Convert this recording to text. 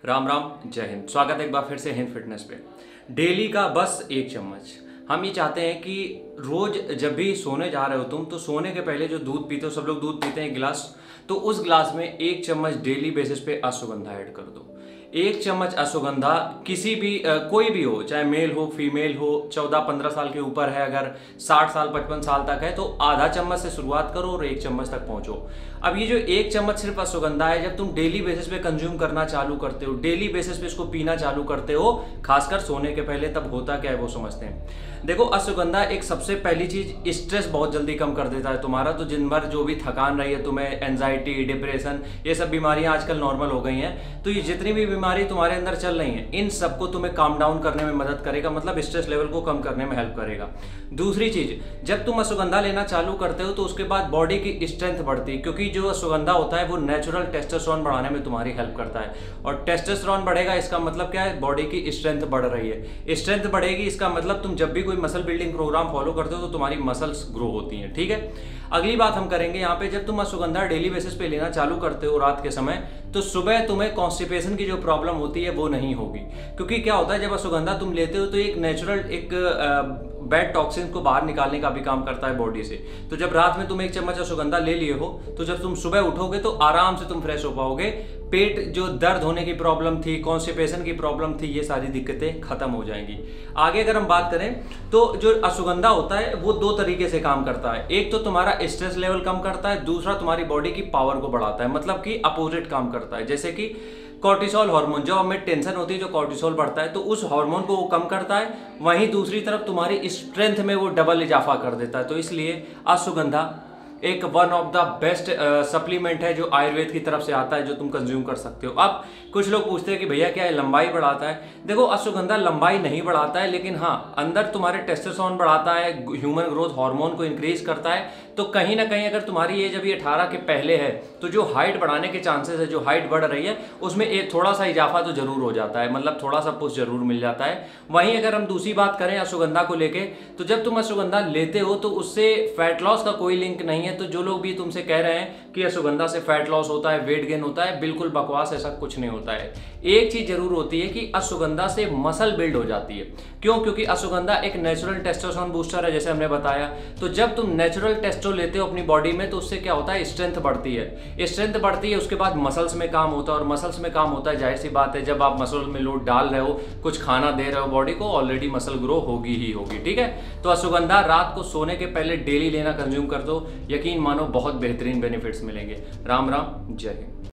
राम राम, जय हिंद। स्वागत है एक बार फिर से हिंद फिटनेस पे। डेली का बस 1 चम्मच। हम ये चाहते हैं कि रोज जब भी सोने जा रहे हो तुम, तो सोने के पहले जो दूध पीते हो, सब लोग दूध पीते हैं 1 गिलास, तो उस गिलास में 1 चम्मच डेली बेसिस पे अश्वगंधा ऐड कर दो। 1 चम्मच अश्वगंधा किसी भी कोई भी हो, चाहे मेल हो फीमेल हो, 14-15 साल के ऊपर है, अगर 60 साल 55 साल तक है तो आधा चम्मच से शुरुआत करो और 1 चम्मच तक पहुंचो। अब ये जो 1 चम्मच सिर्फ अश्वगंधा है, जब तुम डेली बेसिस पे कंज्यूम करना चालू करते हो, डेली बेसिस पे इसको पीना चालू करते हो, खासकर सोने के पहले, तब होता क्या है वो समझते हैं। देखो, अश्वगंधा एक सबसे पहली चीज, स्ट्रेस बहुत जल्दी कम कर देता है तुम्हारा। तो दिन भर जो भी थकान रही है तुम्हें, एंजाइटी, डिप्रेशन, ये सब बीमारियां आजकल नॉर्मल हो गई हैं। तो ये जितनी भी बीमारी तुम्हारे अंदर चल रही हैं, इन सबको तुम्हें काम डाउन करने में मदद करेगा, मतलब स्ट्रेस लेवल को कम करने में हेल्प करेगा। दूसरी चीज, जब तुम अश्वगंधा लेना चालू करते हो तो उसके बाद बॉडी की स्ट्रेंथ बढ़ती है, क्योंकि जो अश्वगंधा होता है वो नेचुरल टेस्टोस्टेरोन बढ़ाने में तुम्हारी हेल्प करता है। और टेस्टोस्टेरोन बढ़ेगा, इसका मतलब क्या है? बॉडी की स्ट्रेंथ बढ़ रही है। स्ट्रेंथ बढ़ेगी, इसका मतलब तुम जब भी कोई मसल बिल्डिंग प्रोग्राम फॉलो करते हो तो तुम्हारी मसल्स ग्रो होती हैं। ठीक है, अगली बात हम करेंगे यहाँ पे, जब तुम अश्वगंधा डेली बेसिस पे लेना चालू करते हो रात के समय, तो सुबह तुम्हें कॉन्स्टिपेशन की जो प्रॉब्लम होती है वो नहीं होगी। क्योंकि क्या होता है, जब अश्वगंधा तुम लेते हो तो एक नेचुरल एक बैड टॉक्सिन को बाहर निकालने का भी काम करता है बॉडी से। तो जब रात में तुम 1 चम्मच अश्वगंधा ले लिए हो, तो जब तुम सुबह उठोगे तो आराम से तुम फ्रेश हो पाओगे। पेट जो दर्द होने की प्रॉब्लम थी, कॉन्स्टिपेशन की प्रॉब्लम थी, ये सारी दिक्कतें खत्म हो जाएंगी। आगे अगर हम बात करें तो जो अश्वगंधा होता है वो 2 तरीके से काम करता है। एक तो तुम्हारा स्ट्रेस लेवल कम करता है, दूसरा तुम्हारी बॉडी की पावर को बढ़ाता है, मतलब कि अपोजिट काम करता है। जैसे कि कॉर्टिसोल हार्मोन, जो हमें टेंशन होती है, जो कॉर्टिसोल बढ़ता है, तो उस हार्मोन को वो कम करता है। वहीं दूसरी तरफ तुम्हारी स्ट्रेंथ में वो डबल इजाफा कर देता है। तो इसलिए अश्वगंधा एक one of the best supplement है जो आयुर्वेद की तरफ से आता है, जो तुम कंज्यूम कर सकते हो। अब कुछ लोग पूछते हैं कि भैया क्या है लंबाई बढ़ाता है? देखो, अश्वगंधा लंबाई नहीं बढ़ाता है, लेकिन हाँ, अंदर तुम्हारे टेस्टोस्टेरोन बढ़ाता है, ह्यूमन ग्रोथ हार्मोन को इंक्रीज करता है। तो कहीं ना कहीं अगर तुम्हारी एज अभी 18 के पहले है, तो जो हाइट बढ़ाने के चांसेस है, जो हाइट बढ़ रही है, उसमें एक थोड़ा सा इजाफा तो जरूर हो जाता है, मतलब थोड़ा सा पुश जरूर मिल जाता है। वहीं अगर हम दूसरी बात करें अश्वगंधा को लेके, तो जब तुम अश्वगंधा लेते हो तो उससे फैट लॉस का कोई लिंक नहीं है। तो जो लोग भी तुमसे कह रहे हैं कि अश्वगंधा से फैट लॉस होता है, वेट गेन होता है, बिल्कुल बकवास, ऐसा कुछ नहीं होता है। एक चीज जरूर होती है कि अश्वगंधा से मसल बिल्ड हो जाती है। क्यों? क्योंकि अश्वगंधा एक नेचुरल टेस्टोस्टेरोन बूस्टर है, जैसे हमने बताया। तो जब तुम नेचुरल टेस्टो लेते हो अपनी बॉडी में, तो उससे क्या होता है? स्ट्रेंथ बढ़ती है। स्ट्रेंथ बढ़ती है, उसके बाद मसल्स में काम होता है, और मसल्स में काम होता है, जाहिर सी बात है, जब आप मसल में लोड डाल रहे हो, कुछ खाना दे रहे हो बॉडी को, ऑलरेडी मसल ग्रो होगी ही होगी। ठीक है, तो अश्वगंधा रात को सोने के पहले डेली लेना कंज्यूम कर दो, यकीन मानो बहुत बेहतरीन बेनिफिट्स मिलेंगे। राम राम, जय हिंद।